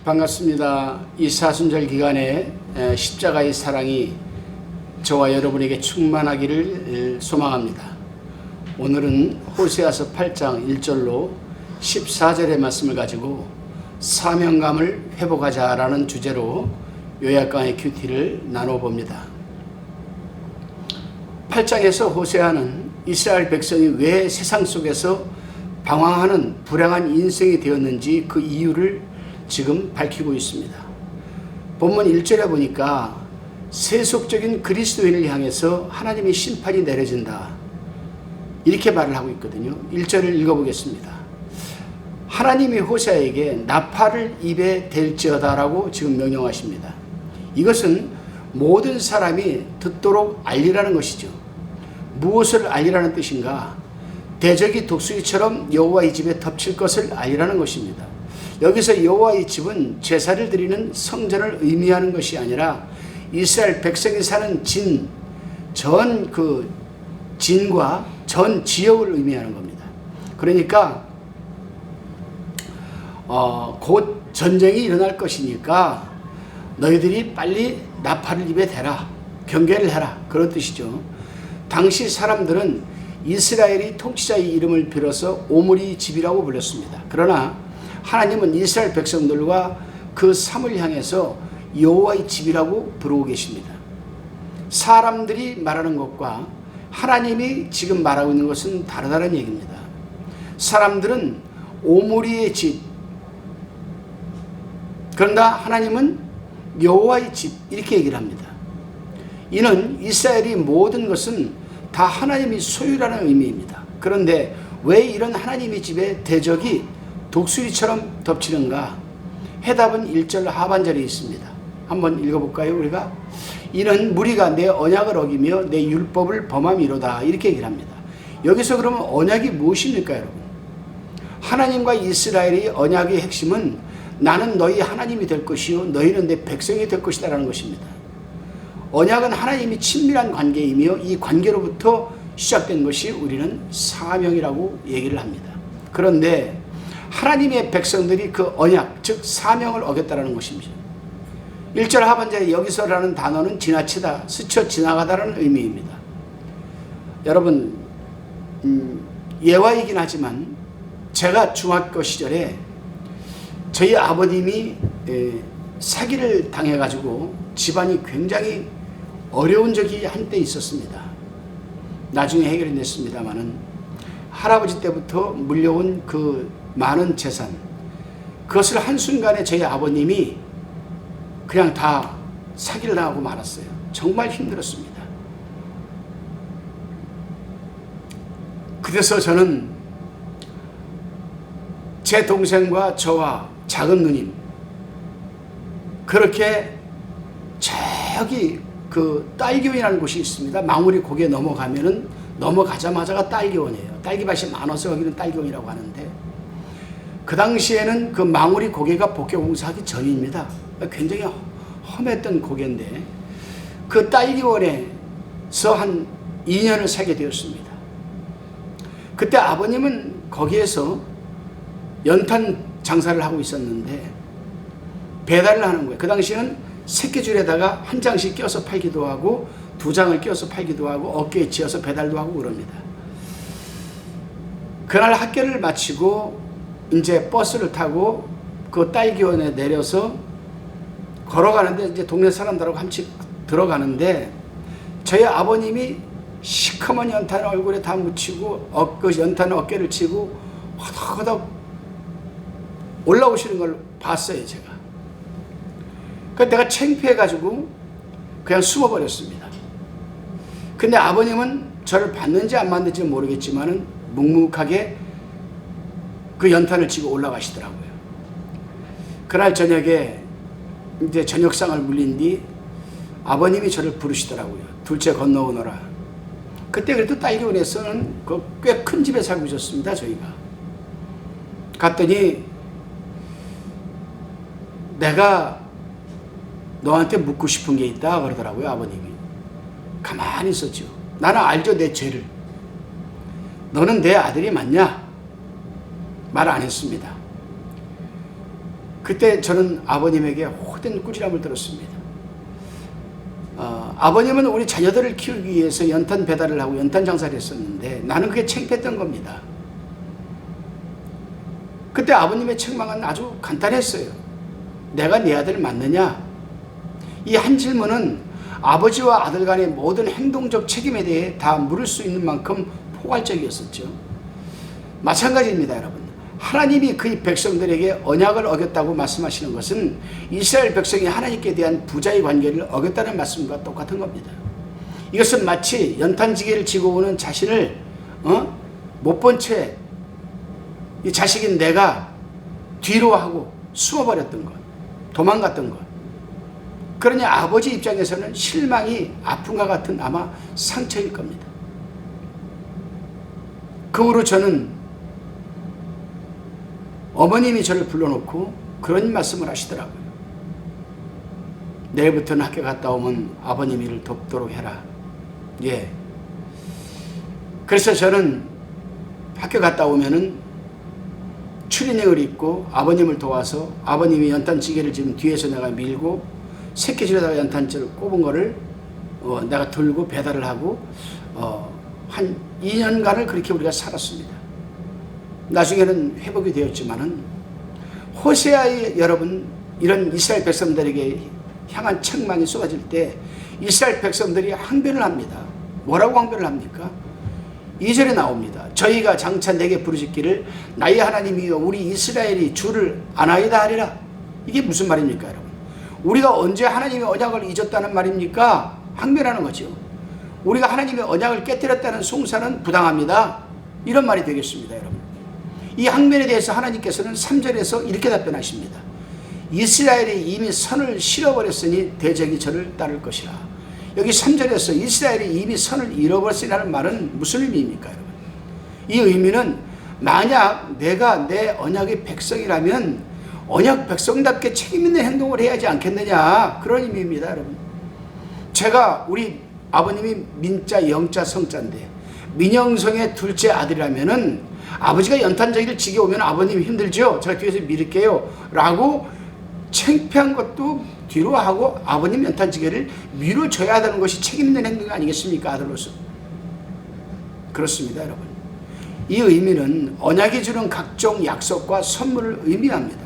반갑습니다. 이 사순절 기간에 십자가의 사랑이 저와 여러분에게 충만하기를 소망합니다. 오늘은 호세아서 8장 1절로 14절의 말씀을 가지고 사명감을 회복하자라는 주제로 요약강의 큐티를 나눠봅니다. 8장에서 호세아는 이스라엘 백성이 왜 세상 속에서 방황하는 불행한 인생이 되었는지 그 이유를 지금 밝히고 있습니다. 본문 1절에 보니까 세속적인 그리스도인을 향해서 하나님의 심판이 내려진다, 이렇게 말을 하고 있거든요. 1절을 읽어보겠습니다. 하나님이 호세아에게 나팔을 입에 댈지어다 라고 지금 명령하십니다. 이것은 모든 사람이 듣도록 알리라는 것이죠. 무엇을 알리라는 뜻인가? 대적이 독수리처럼 여호와의 집에 덮칠 것을 알리라는 것입니다. 여기서 여호와의 집은 제사를 드리는 성전을 의미하는 것이 아니라 이스라엘 백성이 사는 전 진과 전 지역을 의미하는 겁니다. 그러니까 곧 전쟁이 일어날 것이니까 너희들이 빨리 나팔을 입에 대라, 경계를 해라, 그런 뜻이죠. 당시 사람들은 이스라엘이 통치자의 이름을 빌어서 오므리 집이라고 불렀습니다. 그러나 하나님은 이스라엘 백성들과 그 삶을 향해서 여호와의 집이라고 부르고 계십니다. 사람들이 말하는 것과 하나님이 지금 말하고 있는 것은 다르다는 얘기입니다. 사람들은 오므리의 집, 그런가 하나님은 여호와의 집, 이렇게 얘기를 합니다. 이는 이스라엘이 모든 것은 다 하나님이 소유라는 의미입니다. 그런데 왜 이런 하나님의 집에 대적이 독수리처럼 덮치는가? 해답은 1절 하반절에 있습니다. 한번 읽어볼까요? 우리가 이는 무리가 내 언약을 어기며 내 율법을 범함이로다, 이렇게 얘기를 합니다. 여기서 그러면 언약이 무엇입니까, 여러분? 하나님과 이스라엘의 언약의 핵심은 나는 너희 하나님이 될 것이요 너희는 내 백성이 될 것이다 라는 것입니다. 언약은 하나님이 친밀한 관계이며 이 관계로부터 시작된 것이 우리는 사명이라고 얘기를 합니다. 그런데 하나님의 백성들이 그 언약, 즉 사명을 어겼다는 것입니다. 1절 하반절에 여기서라는 단어는 지나치다, 스쳐 지나가다라는 의미입니다. 여러분, 예화이긴 하지만 제가 중학교 시절에 저희 아버님이 사기를 당해가지고 집안이 굉장히 어려운 적이 한때 있었습니다. 나중에 해결이 됐습니다만은 할아버지 때부터 물려온 그 많은 재산, 그것을 한순간에 저희 아버님이 그냥 다 사기를 당하고 말았어요. 정말 힘들었습니다. 그래서 저는 제 동생과 저와 작은 누님, 그렇게 저기 그 딸기원이라는 곳이 있습니다. 망우리 고개 넘어가자마자가 딸기원이에요. 딸기밭이 많아서 여기는 딸기원이라고 하는데, 그 당시에는 그 망우리 고개가 복개공사하기 전입니다. 굉장히 험했던 고개인데 그 딸기원에서 한 2년을 살게 되었습니다. 그때 아버님은 거기에서 연탄 장사를 하고 있었는데 배달을 하는 거예요. 그 당시에는 새끼줄에다가 한 장씩 껴서 팔기도 하고 두 장을 껴서 팔기도 하고 어깨에 지어서 배달도 하고 그럽니다. 그날 학교를 마치고 이제 버스를 타고 그 딸기원에 내려서 걸어가는데 이제 동네 사람들하고 함께 들어가는데 저희 아버님이 시커먼 연탄을 얼굴에 다 묻히고 그 연탄을 어깨를 치고 허덕허덕 올라오시는 걸 봤어요, 제가. 그래서 내가 창피해가지고 그냥 숨어버렸습니다. 근데 아버님은 저를 봤는지 안 봤는지 모르겠지만은 묵묵하게 그 연탄을 치고 올라가시더라고요. 그날 저녁에 이제 저녁상을 물린 뒤 아버님이 저를 부르시더라고요. 둘째 건너오너라. 그때 그래도 딸기원에서는 꽤 큰 집에 살고 있었습니다, 저희가. 갔더니 내가 너한테 묻고 싶은 게 있다 그러더라고요, 아버님이. 가만히 있었죠. 나는 알죠, 내 죄를. 너는 내 아들이 맞냐? 말 안 했습니다. 그때 저는 아버님에게 호된 꾸지람을 들었습니다. 아버님은 우리 자녀들을 키우기 위해서 연탄 배달을 하고 연탄 장사를 했었는데 나는 그게 창피했던 겁니다. 그때 아버님의 책망은 아주 간단했어요. 내가 네 아들 맞느냐? 이 한 질문은 아버지와 아들 간의 모든 행동적 책임에 대해 다 물을 수 있는 만큼 포괄적이었었죠. 마찬가지입니다, 여러분. 하나님이 그의 백성들에게 언약을 어겼다고 말씀하시는 것은 이스라엘 백성이 하나님께 대한 부자의 관계를 어겼다는 말씀과 똑같은 겁니다. 이것은 마치 연탄지게를 지고 오는 자신을 못 본 채 이 자식인 내가 뒤로 하고 숨어버렸던 것, 도망갔던 것. 그러니 아버지 입장에서는 실망이 아픔과 같은 아마 상처일 겁니다. 그 후로 저는 어머님이 저를 불러놓고 그런 말씀을 하시더라고요. 내일부터는 학교 갔다 오면 아버님 일을 돕도록 해라. 예. 그래서 저는 학교 갔다 오면은 추리닝을 입고 아버님을 도와서 아버님이 연탄지게를 지금 뒤에서 내가 밀고 새끼줄에다가 연탄줄을 꼽은 거를 내가 들고 배달을 하고 한 2년간을 그렇게 우리가 살았습니다. 나중에는 회복이 되었지만은 호세아의 여러분 이런 이스라엘 백성들에게 향한 책망이 쏟아질 때 이스라엘 백성들이 항변을 합니다. 뭐라고 항변을 합니까? 2절에 나옵니다. 저희가 장차 내게 부르짖기를 나의 하나님이여 우리 이스라엘이 주를 아나이다 하리라. 이게 무슨 말입니까, 여러분? 우리가 언제 하나님의 언약을 잊었다는 말입니까? 항변하는 거죠. 우리가 하나님의 언약을 깨뜨렸다는 송사는 부당합니다. 이런 말이 되겠습니다, 여러분. 이 항변에 대해서 하나님께서는 3절에서 이렇게 답변하십니다. 이스라엘이 이미 선을 실어버렸으니 대적이 저를 따를 것이라. 여기 3절에서 이스라엘이 이미 선을 잃어버렸으라는 말은 무슨 의미입니까, 여러분? 이 의미는 만약 내가 내 언약의 백성이라면 언약 백성답게 책임있는 행동을 해야 하지 않겠느냐, 그런 의미입니다, 여러분. 제가 우리 아버님이 민자 영자 성자인데 민영성의 둘째 아들이라면은 아버지가 연탄저기를 지게 오면 아버님 힘들죠? 제가 뒤에서 밀을게요 라고 창피한 것도 뒤로 하고 아버님 연탄지게를 밀어줘야 되는 것이 책임있는 행동 아니겠습니까, 아들로서? 그렇습니다, 여러분. 이 의미는 언약이 주는 각종 약속과 선물을 의미합니다.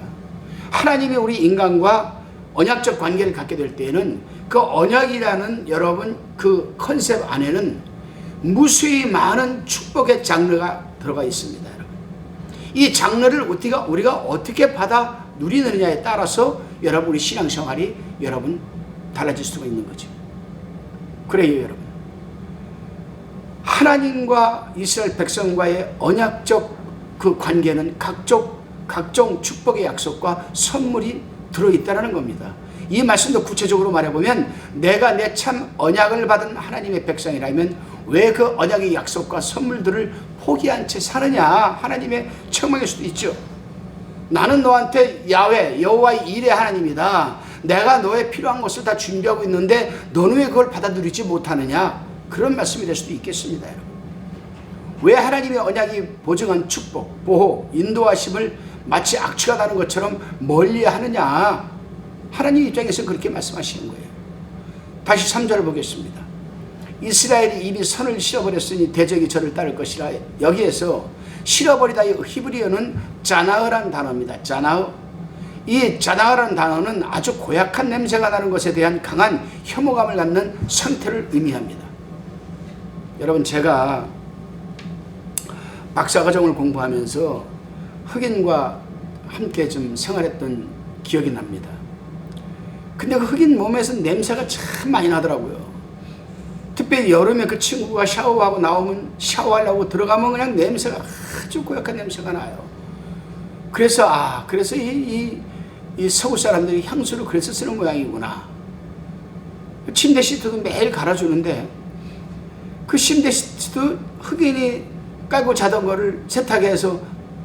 하나님이 우리 인간과 언약적 관계를 갖게 될 때에는 그 언약이라는 여러분 그 컨셉 안에는 무수히 많은 축복의 장르가 들어가 있습니다, 여러분. 이 장르를 우리가 어떻게 받아 누리느냐에 따라서 여러분 우리 신앙생활이 여러분 달라질 수가 있는 거죠. 그래요, 여러분. 하나님과 이스라엘 백성과의 언약적 그 관계는 각종 축복의 약속과 선물이 들어있다는 겁니다. 이 말씀도 구체적으로 말해보면 내가 내 참 언약을 받은 하나님의 백성이라면 왜 그 언약의 약속과 선물들을 포기한 채 사느냐, 하나님의 책망일 수도 있죠. 나는 너한테 야훼 여호와의 일의 하나님이다. 내가 너의 필요한 것을 다 준비하고 있는데 너는 왜 그걸 받아 누리지 못하느냐, 그런 말씀이 될 수도 있겠습니다, 여러분. 왜 하나님의 언약이 보증한 축복, 보호, 인도하심을 마치 악취가 나는 것처럼 멀리하느냐, 하나님 입장에서 그렇게 말씀하시는 거예요. 다시 3절을 보겠습니다. 이스라엘이 이미 선을 실어버렸으니 대적이 저를 따를 것이라. 여기에서 실어버리다 이 히브리어는 자나흐라는 단어입니다. 자나흐. 이 자나흐라는 단어는 아주 고약한 냄새가 나는 것에 대한 강한 혐오감을 갖는 상태를 의미합니다. 여러분, 제가 박사과정을 공부하면서 흑인과 함께 좀 생활했던 기억이 납니다. 근데 그 흑인 몸에서 냄새가 참 많이 나더라고요. 특별히 여름에 그 친구가 샤워하고 나오면 샤워하려고 들어가면 그냥 냄새가 아주 고약한 냄새가 나요. 그래서 이 서구 사람들이 향수를 그래서 쓰는 모양이구나. 침대 시트도 매일 갈아주는데 그 침대 시트도 흑인이 깔고 자던 거를 세탁해서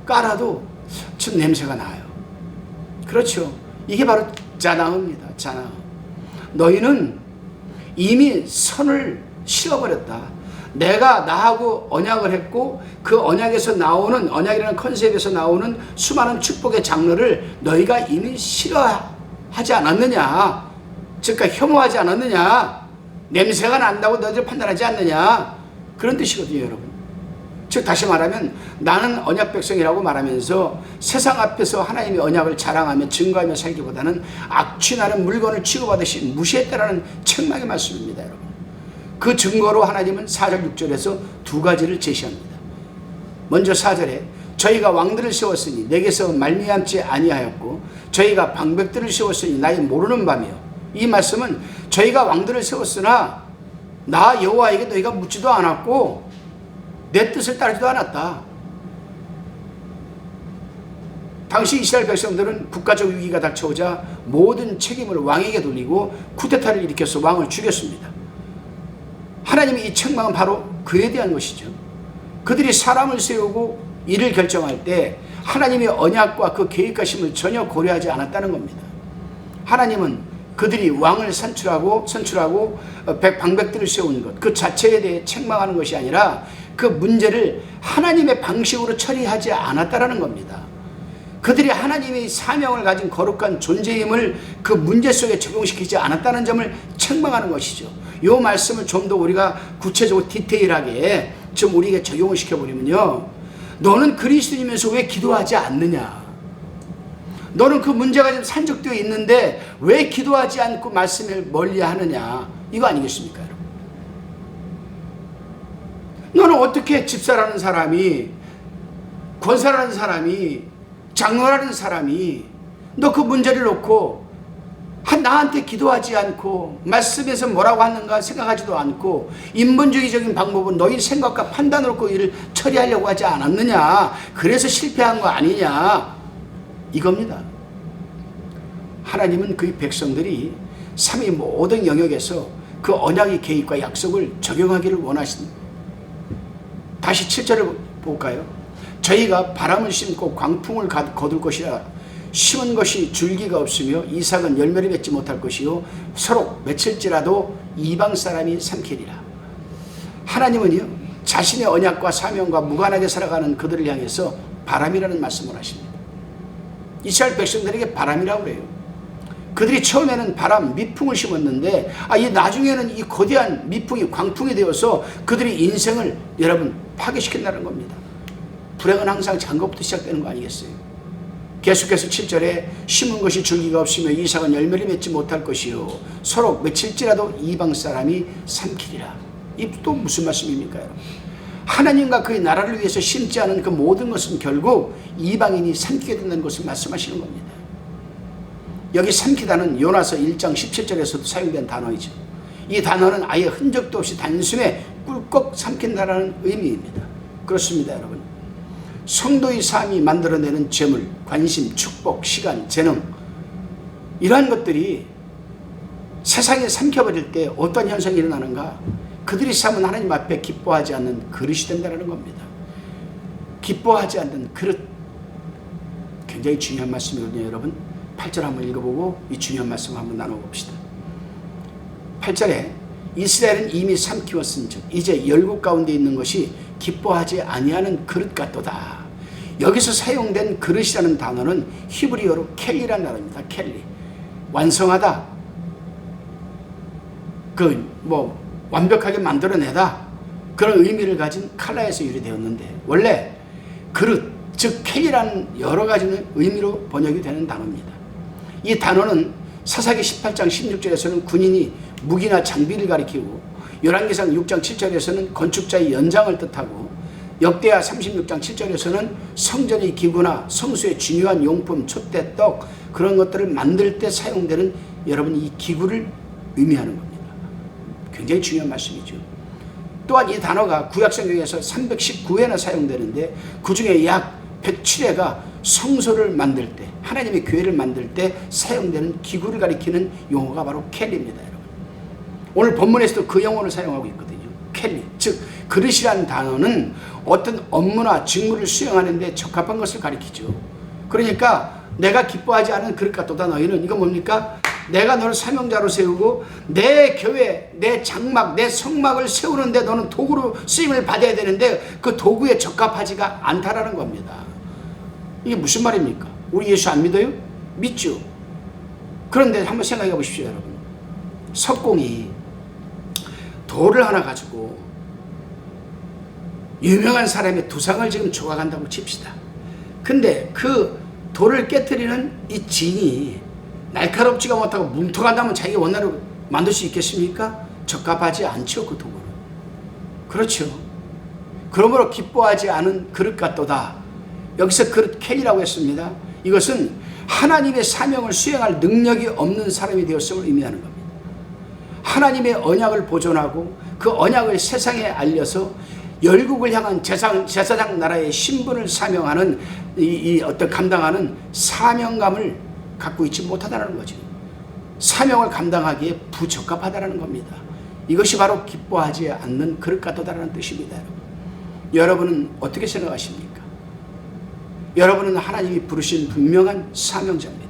깔아도 좀 냄새가 나요. 그렇죠. 이게 바로 자나흐입니다. 자나흐. 너희는 이미 선을 실어버렸다. 내가 나하고 언약을 했고 그 언약에서 나오는, 언약이라는 컨셉에서 나오는 수많은 축복의 장르를 너희가 이미 싫어하지 않았느냐, 즉 혐오하지 않았느냐, 냄새가 난다고 너희들 판단하지 않느냐, 그런 뜻이거든요, 여러분. 즉 다시 말하면 나는 언약 백성이라고 말하면서 세상 앞에서 하나님의 언약을 자랑하며 증거하며 살기보다는 악취나는 물건을 취급하듯이 무시했다라는 책망의 말씀입니다, 여러분. 그 증거로 하나님은 4절 6절에서 두 가지를 제시합니다. 먼저 4절에 저희가 왕들을 세웠으니 내게서 말미암지 아니하였고 저희가 방백들을 세웠으니 나의 모르는 밤이요. 이 말씀은 저희가 왕들을 세웠으나 나 여호와에게 너희가 묻지도 않았고 내 뜻을 따르지도 않았다. 당시 이스라엘 백성들은 국가적 위기가 닥쳐오자 모든 책임을 왕에게 돌리고 쿠데타를 일으켜서 왕을 죽였습니다. 하나님의 이 책망은 바로 그에 대한 것이죠. 그들이 사람을 세우고 일을 결정할 때 하나님의 언약과 그 계획하심을 전혀 고려하지 않았다는 겁니다. 하나님은 그들이 왕을 선출하고 방백들을 세우는 것, 그 자체에 대해 책망하는 것이 아니라 그 문제를 하나님의 방식으로 처리하지 않았다라는 겁니다. 그들이 하나님의 사명을 가진 거룩한 존재임을 그 문제 속에 적용시키지 않았다는 점을 책망하는 것이죠. 이 말씀을 좀 더 우리가 구체적으로 디테일하게 좀 우리에게 적용을 시켜버리면요, 너는 그리스도인이면서 왜 기도하지 않느냐, 너는 그 문제가 좀 산적되어 있는데 왜 기도하지 않고 말씀을 멀리하느냐, 이거 아니겠습니까, 여러분? 너는 어떻게 집사라는 사람이, 권사라는 사람이, 장로라는 사람이 너 그 문제를 놓고 나한테 기도하지 않고 말씀에서 뭐라고 하는가 생각하지도 않고 인본주의적인 방법은 너희 생각과 판단으로 그 일을 처리하려고 하지 않았느냐, 그래서 실패한 거 아니냐, 이겁니다. 하나님은 그의 백성들이 삶의 모든 영역에서 그 언약의 계획과 약속을 적용하기를 원하십니다. 다시 7절을 볼까요? 저희가 바람을 심고 광풍을 거둘 것이라 심은 것이 줄기가 없으며 이삭은 열매를 맺지 못할 것이요 서로 맺힐지라도 이방 사람이 삼키리라. 하나님은요, 자신의 언약과 사명과 무관하게 살아가는 그들을 향해서 바람이라는 말씀을 하십니다. 이스라엘 백성들에게 바람이라고 그래요. 그들이 처음에는 바람, 미풍을 심었는데 이 나중에는 이 거대한 미풍이 광풍이 되어서 그들의 인생을 여러분 파괴시킨다는 겁니다. 불행은 항상 장거부터 시작되는 거 아니겠어요? 계속해서 7절에 심은 것이 줄기가 없으며 이삭은 열매를 맺지 못할 것이요 서로 맺힐지라도 이방 사람이 삼키리라. 이 또 무슨 말씀입니까, 여러분? 하나님과 그의 나라를 위해서 심지 않은 그 모든 것은 결국 이방인이 삼키게 된다는 것을 말씀하시는 겁니다. 여기 삼키다는 요나서 1장 17절에서도 사용된 단어이죠. 이 단어는 아예 흔적도 없이 단숨에 꿀꺽 삼킨다라는 의미입니다. 그렇습니다, 여러분. 성도의 삶이 만들어내는 재물, 관심, 축복, 시간, 재능, 이러한 것들이 세상에 삼켜버릴 때 어떤 현상이 일어나는가? 그들이 삶은 하나님 앞에 기뻐하지 않는 그릇이 된다는 겁니다. 기뻐하지 않는 그릇, 굉장히 중요한 말씀이거든요, 여러분. 8절 한번 읽어보고 이 중요한 말씀 한번 나눠봅시다. 8절에 이스라엘은 이미 삼키웠은즉 이제 열국 가운데 있는 것이 기뻐하지 아니하는 그릇 같도다. 여기서 사용된 그릇이라는 단어는 히브리어로 켈리라는 단어입니다. 켈리, 완성하다, 완벽하게 만들어내다, 그런 의미를 가진 칼라에서 유래되었는데 원래 그릇, 즉 켈리라는 여러 가지 의미로 번역이 되는 단어입니다. 이 단어는 사사기 18장 16절에서는 군인이 무기나 장비를 가리키고 열왕기상 6장 7절에서는 건축자의 연장을 뜻하고 역대하 36장 7절에서는 성전의 기구나 성수의 중요한 용품, 촛대, 떡, 그런 것들을 만들 때 사용되는 여러분 이 기구를 의미하는 겁니다. 굉장히 중요한 말씀이죠. 또한 이 단어가 구약성경에서 319회나 사용되는데 그 중에 약 107회가 성소를 만들 때, 하나님의 교회를 만들 때 사용되는 기구를 가리키는 용어가 바로 켈리입니다, 여러분. 오늘 본문에서도 그 용어를 사용하고 있거든요. 켈리, 즉 그릇이라는 단어는 어떤 업무나 직무를 수행하는 데 적합한 것을 가리키죠. 그러니까 내가 기뻐하지 않은 그릇 같도다. 너희는 이거 뭡니까? 내가 너를 사명자로 세우고 내 교회, 내 장막, 내 성막을 세우는데 너는 도구로 쓰임을 받아야 되는데 그 도구에 적합하지가 않다라는 겁니다. 이게 무슨 말입니까? 우리 예수 안 믿어요? 믿죠. 그런데 한번 생각해 보십시오, 여러분. 석공이 돌을 하나 가지고 유명한 사람의 두상을 지금 조각한다고 칩시다. 근데 그 돌을 깨뜨리는 이 진이 날카롭지가 못하고 뭉툭한다면 자기 원나로 만들 수 있겠습니까? 적합하지 않죠, 그 도구는. 그렇죠. 그러므로 기뻐하지 않은 그릇 같도다. 여기서 그릇 캔이라고 했습니다. 이것은 하나님의 사명을 수행할 능력이 없는 사람이 되었음을 의미하는 겁니다. 하나님의 언약을 보존하고 그 언약을 세상에 알려서 열국을 향한 제사장 나라의 신분을 사명하는 이 어떤 감당하는 사명감을 갖고 있지 못하다는 거죠. 사명을 감당하기에 부적합하다는 겁니다. 이것이 바로 기뻐하지 않는 그릇 같다라는 뜻입니다. 여러분은 어떻게 생각하십니까? 여러분은 하나님이 부르신 분명한 사명자입니다.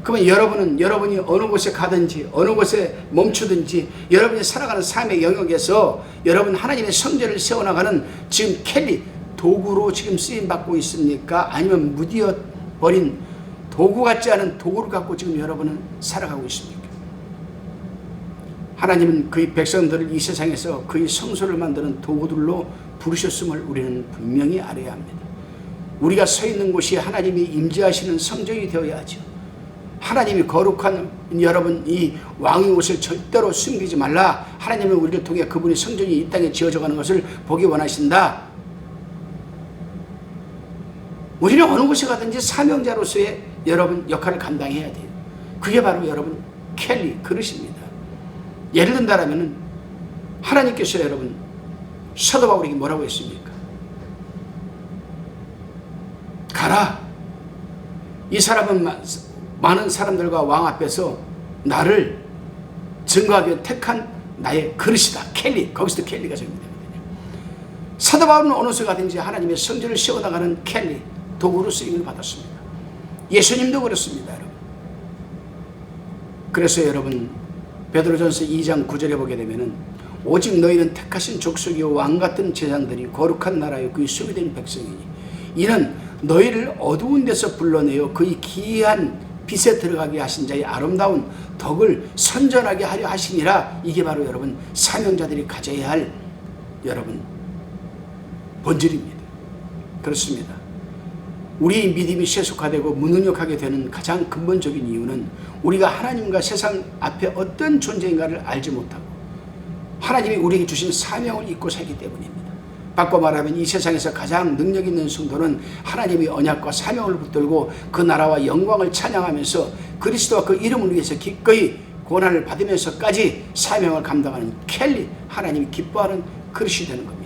그러면 여러분이 어느 곳에 가든지 어느 곳에 멈추든지 여러분이 살아가는 삶의 영역에서 여러분 하나님의 성전을 세워나가는 지금 켈리 도구로 지금 쓰임받고 있습니까? 아니면 무디어버린 도구 같지 않은 도구를 갖고 지금 여러분은 살아가고 있습니까? 하나님은 그의 백성들을 이 세상에서 그의 성소를 만드는 도구들로 부르셨음을 우리는 분명히 알아야 합니다. 우리가 서 있는 곳이 하나님이 임재하시는 성전이 되어야 하죠. 하나님이 거룩한 여러분 이 왕의 옷을 절대로 숨기지 말라. 하나님은 우리를 통해 그분의 성전이 이 땅에 지어져가는 것을 보기 원하신다. 우리는 어느 곳에 가든지 사명자로서의 여러분 역할을 감당해야 돼요. 그게 바로 여러분 켈리 그릇입니다. 예를 든다면 하나님께서 여러분 사도 바울에게 뭐라고 했습니까? 가라. 이 사람은 많은 사람들과 왕 앞에서 나를 증거하기 위해 택한 나의 그릇이다. 켈리. 거기서도 켈리가 적용되거든요. 사도 바울은 어느 곳에 가든지 하나님의 성전을 세워나가는 켈리 도구로 쓰임을 받았습니다. 예수님도 그렇습니다. 여러분. 그래서 여러분 베드로전서 2장 9절에 보게 되면은 오직 너희는 택하신 족속이요 왕같은 제사장들이 거룩한 나라요 그의 소유된 백성이니 이는 너희를 어두운 데서 불러내어 그의 기이한 빛에 들어가게 하신 자의 아름다운 덕을 선전하게 하려 하시니라. 이게 바로 여러분 사명자들이 가져야 할 여러분 본질입니다. 그렇습니다. 우리의 믿음이 세속화되고 무능력하게 되는 가장 근본적인 이유는 우리가 하나님과 세상 앞에 어떤 존재인가를 알지 못하고 하나님이 우리에게 주신 사명을 잊고 살기 때문입니다. 바꿔 말하면 이 세상에서 가장 능력 있는 성도는 하나님의 언약과 사명을 붙들고 그 나라와 영광을 찬양하면서 그리스도와 그 이름을 위해서 기꺼이 고난을 받으면서까지 사명을 감당하는 켈리, 하나님이 기뻐하는 그릇이 되는 겁니다.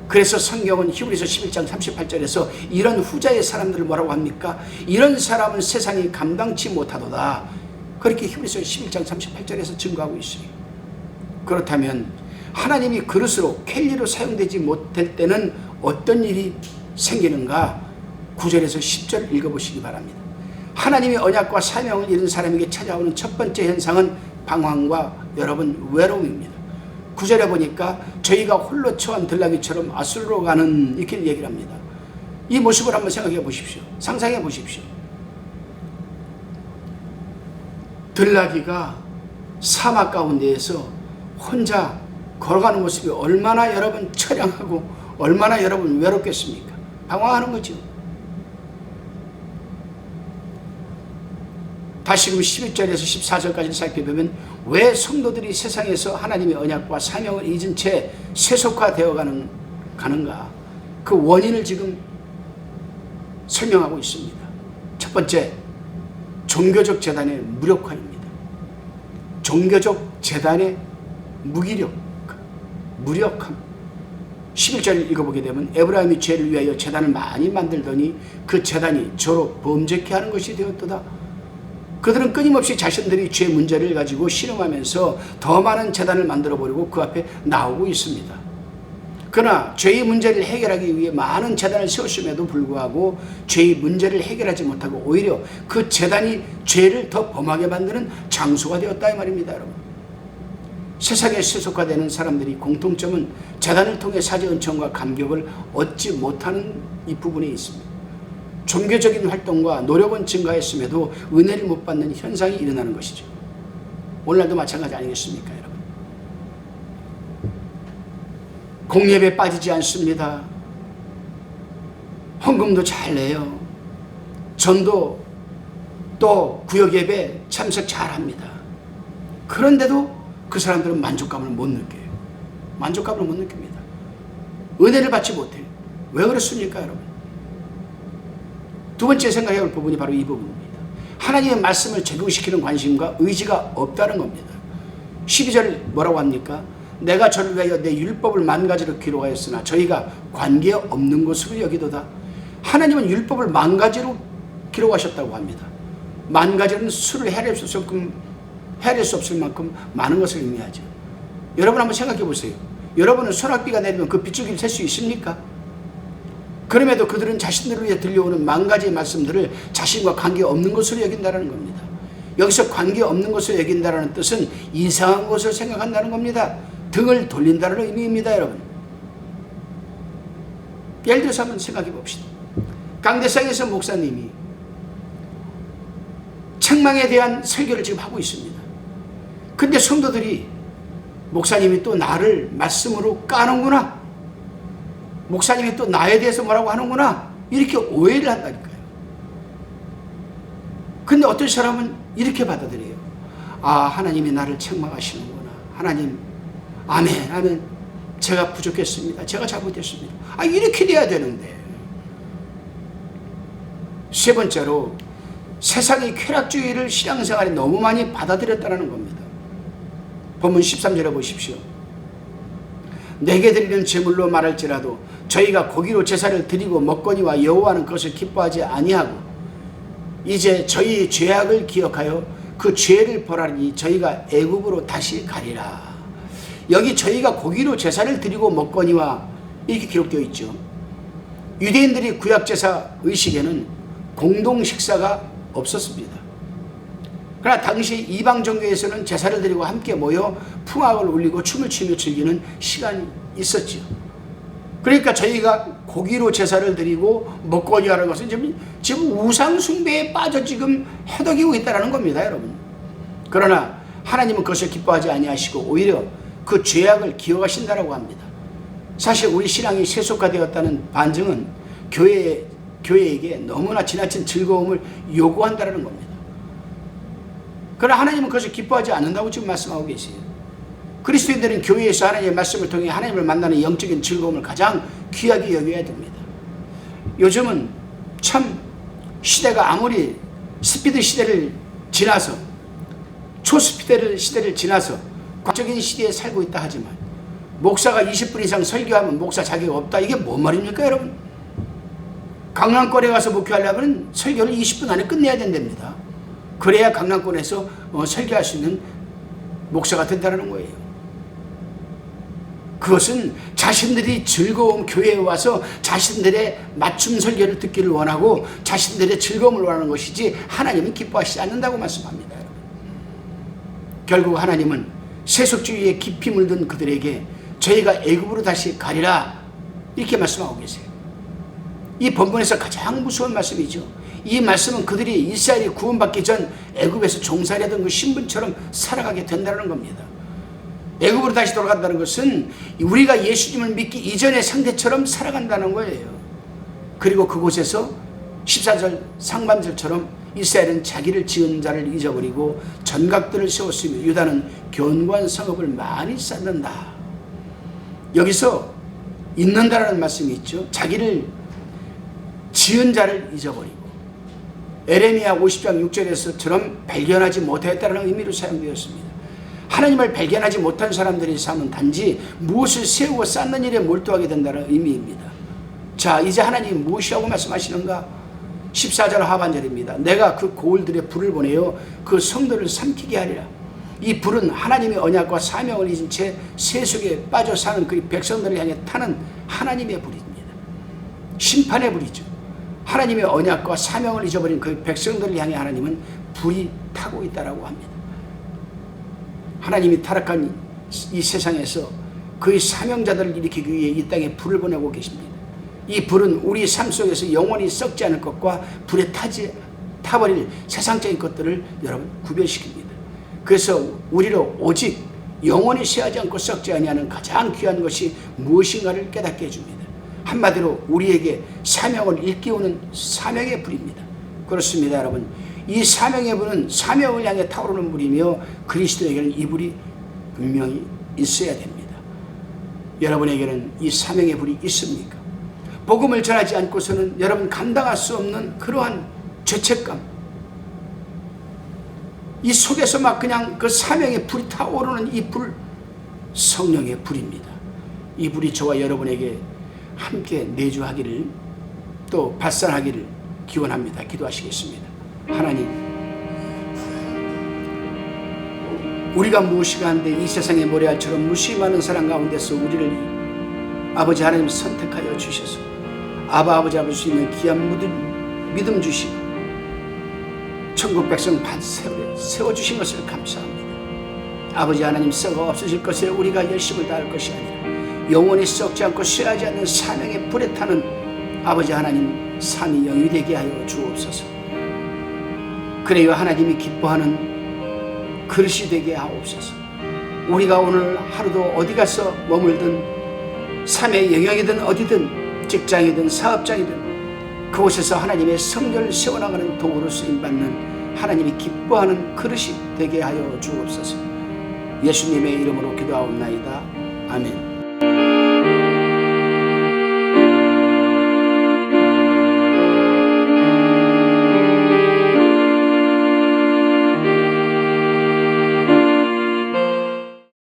그래서 성경은 히브리서 11장 38절에서 이런 후자의 사람들을 뭐라고 합니까? 이런 사람은 세상이 감당치 못하도다. 그렇게 히브리서 11장 38절에서 증거하고 있어요. 그렇다면 하나님이 그릇으로 켈리로 사용되지 못할 때는 어떤 일이 생기는가? 9절에서 10절 읽어보시기 바랍니다. 하나님의 언약과 사명을 잃은 사람에게 찾아오는 첫 번째 현상은 방황과 여러분 외로움입니다. 9절에 보니까 저희가 홀로 처한 들나귀처럼 아수르로 가는 이렇게 얘기를 합니다. 이 모습을 한번 생각해 보십시오. 상상해 보십시오. 들나귀가 사막 가운데에서 혼자 걸어가는 모습이 얼마나 여러분 처량하고 얼마나 여러분 외롭겠습니까? 방황하는 거죠. 다시금 11절에서 14절까지 살펴보면 왜 성도들이 세상에서 하나님의 언약과 사명을 잊은 채 세속화되어 가는가? 그 원인을 지금 설명하고 있습니다. 첫 번째, 종교적 재단의 무력화입니다. 종교적 재단의 무력함. 11절을 읽어보게 되면 에브라임이 죄를 위하여 재단을 많이 만들더니 그 재단이 저로 범죄케 하는 것이 되었도다. 그들은 끊임없이 자신들이 죄 문제를 가지고 씨름하면서 더 많은 재단을 만들어버리고 그 앞에 나오고 있습니다. 그러나 죄의 문제를 해결하기 위해 많은 제단을 세웠음에도 불구하고 죄의 문제를 해결하지 못하고 오히려 그 제단이 죄를 더 범하게 만드는 장소가 되었다 이 말입니다. 여러분, 세상에 세속화되는 사람들이 공통점은 제단을 통해 사제 은총과 감격을 얻지 못하는 이 부분에 있습니다. 종교적인 활동과 노력은 증가했음에도 은혜를 못 받는 현상이 일어나는 것이죠. 오늘날도 마찬가지 아니겠습니까, 여러분? 공예배에 빠지지 않습니다. 헌금도 잘 내요. 전도 또 구역예배 참석 잘합니다. 그런데도 그 사람들은 만족감을 못 느껴요. 만족감을 못 느낍니다. 은혜를 받지 못해요. 왜 그렇습니까, 여러분? 두 번째 생각해야 할 부분이 바로 이 부분입니다. 하나님의 말씀을 적용시키는 관심과 의지가 없다는 겁니다. 12절 뭐라고 합니까? 내가 저를 위하여 내 율법을 만 가지로 기록하였으나 저희가 관계없는 것으로 여기도다. 하나님은 율법을 만 가지로 기록하셨다고 합니다. 만 가지는 수를 헤아릴 수 없을 만큼 많은 것을 의미하죠. 여러분 한번 생각해 보세요. 여러분은 소낙비가 내리면 그 빗줄기를 셀 수 있습니까? 그럼에도 그들은 자신들을 위해 들려오는 만 가지의 말씀들을 자신과 관계없는 것으로 여긴다는 겁니다. 여기서 관계없는 것으로 여긴다는 뜻은 이상한 것을 생각한다는 겁니다. 등을 돌린다는 의미입니다, 여러분. 예를 들어서 한번 생각해 봅시다. 강대상에서 목사님이 책망에 대한 설교를 지금 하고 있습니다. 근데 성도들이 목사님이 또 나를 말씀으로 까는구나, 목사님이 또 나에 대해서 뭐라고 하는구나, 이렇게 오해를 한다니까요. 근데 어떤 사람은 이렇게 받아들여요. 아, 하나님이 나를 책망하시는구나. 하나님, 아멘, 아멘. 제가 부족했습니다. 제가 잘못했습니다. 아, 이렇게 돼야 되는데. 세 번째로, 세상의 쾌락주의를 신앙생활에 너무 많이 받아들였다는 겁니다. 본문 13절에 보십시오. 내게 드리는 제물로 말할지라도 저희가 고기로 제사를 드리고 먹거니와 여호와는 그것을 기뻐하지 아니하고 이제 저희의 죄악을 기억하여 그 죄를 벌하니 저희가 애굽으로 다시 가리라. 여기 저희가 고기로 제사를 드리고 먹거니와 이렇게 기록되어 있죠. 유대인들이 구약제사 의식에는 공동 식사가 없었습니다. 그러나 당시 이방 종교에서는 제사를 드리고 함께 모여 풍악을 울리고 춤을 추며 즐기는 시간이 있었죠. 그러니까 저희가 고기로 제사를 드리고 먹거니하는 것은 지금 우상 숭배에 빠져 지금 해독이고 있다는 겁니다, 여러분. 그러나 하나님은 그것을 기뻐하지 아니하시고 오히려 그 죄악을 기억하신다라고 합니다. 사실 우리 신앙이 세속화되었다는 반증은 교회에게 너무나 지나친 즐거움을 요구한다는 겁니다. 그러나 하나님은 그것을 기뻐하지 않는다고 지금 말씀하고 계세요. 그리스도인들은 교회에서 하나님의 말씀을 통해 하나님을 만나는 영적인 즐거움을 가장 귀하게 여겨야 됩니다. 요즘은 참 시대가 아무리 스피드 시대를 지나서 초스피드 시대를 지나서 과학적인 시대에 살고 있다 하지만 목사가 20분 이상 설교하면 목사 자격 없다. 이게 뭔 말입니까, 여러분? 강남권에 가서 목회하려면 설교를 20분 안에 끝내야 된답니다. 그래야 강남권에서 설교할 수 있는 목사가 된다는 거예요. 그것은 자신들이 즐거운 교회에 와서 자신들의 맞춤 설교를 듣기를 원하고 자신들의 즐거움을 원하는 것이지 하나님은 기뻐하시지 않는다고 말씀합니다. 결국 하나님은 세속주의에 깊이 물든 그들에게 저희가 애굽으로 다시 가리라 이렇게 말씀하고 계세요. 이 본문에서 가장 무서운 말씀이죠. 이 말씀은 그들이 이스라엘이 구원받기 전 애굽에서 종살이하던 그 신분처럼 살아가게 된다는 겁니다. 애굽으로 다시 돌아간다는 것은 우리가 예수님을 믿기 이전의 상태처럼 살아간다는 거예요. 그리고 그곳에서 14절 상반절처럼 이스라엘은 자기를 지은 자를 잊어버리고 전각들을 세웠으며 유다는 견고한 성읍을 많이 쌓는다. 여기서 잊는다라는 말씀이 있죠. 자기를 지은 자를 잊어버리고 에레미야 50장 6절에서처럼 발견하지 못했다는 의미로 사용되었습니다. 하나님을 발견하지 못한 사람들의 삶은 단지 무엇을 세우고 쌓는 일에 몰두하게 된다는 의미입니다. 자, 이제 하나님이 무엇이라고 말씀하시는가? 14절 하반절입니다. 내가 그 고을들의 불을 보내어 그 성도를 삼키게 하리라. 이 불은 하나님의 언약과 사명을 잊은 채 세속에 빠져 사는 그 백성들을 향해 타는 하나님의 불입니다. 심판의 불이죠. 하나님의 언약과 사명을 잊어버린 그 백성들을 향해 하나님은 불이 타고 있다라고 합니다. 하나님이 타락한 이 세상에서 그의 사명자들을 일으키기 위해 이 땅에 불을 보내고 계십니다. 이 불은 우리 삶 속에서 영원히 썩지 않을 것과 불에 타버릴 세상적인 것들을 여러분 구별시킵니다. 그래서 우리로 오직 영원히 쇠하지 않고 썩지 아니하는 가장 귀한 것이 무엇인가를 깨닫게 해줍니다. 한마디로 우리에게 사명을 일깨우는 사명의 불입니다. 그렇습니다, 여러분. 이 사명의 불은 사명을 향해 타오르는 불이며 그리스도에게는 이 불이 분명히 있어야 됩니다. 여러분에게는 이 사명의 불이 있습니까? 복음을 전하지 않고서는 여러분 감당할 수 없는 그러한 죄책감, 이 속에서 막 그냥 그 사명의 불이 타오르는 이 불, 성령의 불입니다. 이 불이 저와 여러분에게 함께 내주하기를 또 발산하기를 기원합니다. 기도하시겠습니다. 하나님, 우리가 무엇이가 한데 이 세상의 모래알처럼 무시 많은 사람 가운데서 우리를 아버지 하나님 선택하여 주셔서 아버지 잡을 수 있는 귀한 믿음 주시고 천국 백성 반세에 세워주신 것을 감사합니다. 아버지 하나님, 썩어 없어질 것에 우리가 열심을 다할 것이 아니라 영원히 썩지 않고 쇠하지 않는 사명의 불에 타는 아버지 하나님 삶이 영위되게 하여 주옵소서. 그래요, 하나님이 기뻐하는 그릇이 되게 하옵소서. 우리가 오늘 하루도 어디 가서 머물든 삶의 영역이든 어디든 직장이든 사업장이든 그곳에서 하나님의 성전을 세워나가는 도구로 쓰임받는 하나님이 기뻐하는 그릇이 되게 하여 주옵소서. 예수님의 이름으로 기도하옵나이다. 아멘.